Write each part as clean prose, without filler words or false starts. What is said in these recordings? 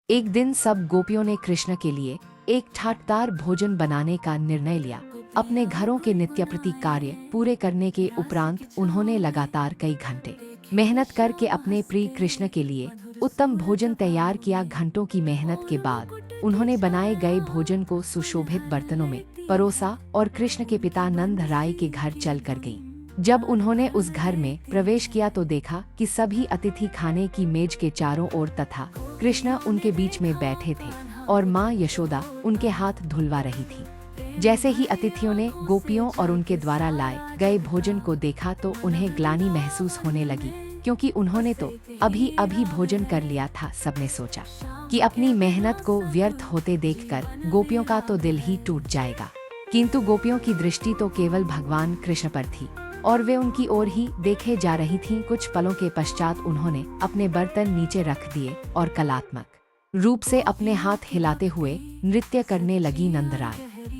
एक दिन सब गोपियों ने कृष्ण के लिए एक ठाटदार भोजन बनाने का निर्णय लिया। अपने घरों के नित्यप्रति कार्य पूरे करने के उपरांत उन्होंने लगातार कई घंटे मेहनत करके अपने प्रिय कृष्ण के लिए उत्तम भोजन तैयार किया। घंटों की मेहनत के बाद उन्होंने बनाए गए भोजन को सुशोभित बर्तनों में परोसा और कृष्ण के पिता नंद राय के घर चल कर गयी। जब उन्होंने उस घर में प्रवेश किया तो देखा कि सभी अतिथि खाने की मेज के चारों ओर तथा कृष्ण उनके बीच में बैठे थे और माँ यशोदा उनके हाथ धुलवा रही थी। जैसे ही अतिथियों ने गोपियों और उनके द्वारा लाए गए भोजन को देखा तो उन्हें ग्लानि महसूस होने लगी, क्योंकि उन्होंने तो अभी अभी भोजन कर लिया था। सबने सोचा कि अपनी मेहनत को व्यर्थ होते देखकर गोपियों का तो दिल ही टूट जाएगा, किंतु गोपियों की दृष्टि तो केवल भगवान कृष्ण पर थी और वे उनकी ओर ही देखे जा रही थीं। कुछ पलों के पश्चात उन्होंने अपने बर्तन नीचे रख दिए और कलात्मक रूप से अपने हाथ हिलाते हुए नृत्य करने लगी। नंदराय,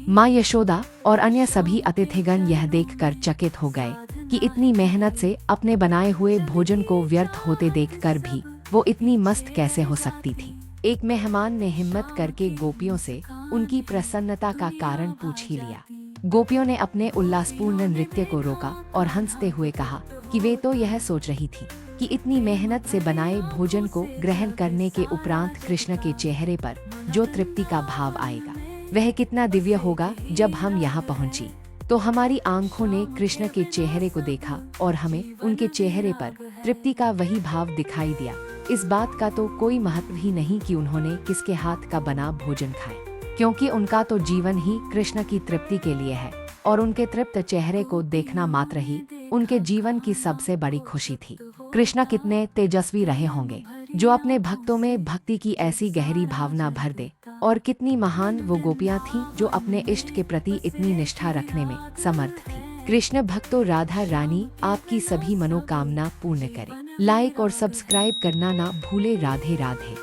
माँ यशोदा और अन्य सभी अतिथिगण यह देखकर चकित हो गए कि इतनी मेहनत से अपने बनाए हुए भोजन को व्यर्थ होते देखकर भी वो इतनी मस्त कैसे हो सकती थी। एक मेहमान ने हिम्मत करके गोपियों से उनकी प्रसन्नता का कारण पूछ ही लिया। गोपियों ने अपने उल्लासपूर्ण नृत्य को रोका और हंसते हुए कहा कि वे तो यह सोच रही थी कि इतनी मेहनत से बनाए भोजन को ग्रहण करने के उपरांत कृष्ण के चेहरे पर जो तृप्ति का भाव आएगा वह कितना दिव्य होगा। जब हम यहाँ पहुँची तो हमारी आंखों ने कृष्ण के चेहरे को देखा और हमें उनके चेहरे पर तृप्ति का वही भाव दिखाई दिया। इस बात का तो कोई महत्व ही नहीं कि उन्होंने किसके हाथ का बना भोजन खाए, क्योंकि उनका तो जीवन ही कृष्ण की तृप्ति के लिए है और उनके तृप्त चेहरे को देखना मात्र ही उनके जीवन की सबसे बड़ी खुशी थी। कृष्ण कितने तेजस्वी रहे होंगे जो अपने भक्तों में भक्ति की ऐसी गहरी भावना भर दे, और कितनी महान वो गोपियां थीं जो अपने इष्ट के प्रति इतनी निष्ठा रखने में समर्थ थी। कृष्ण भक्तों, राधा रानी आपकी सभी मनोकामना पूर्ण करे। लाइक और सब्सक्राइब करना ना भूले। राधे राधे।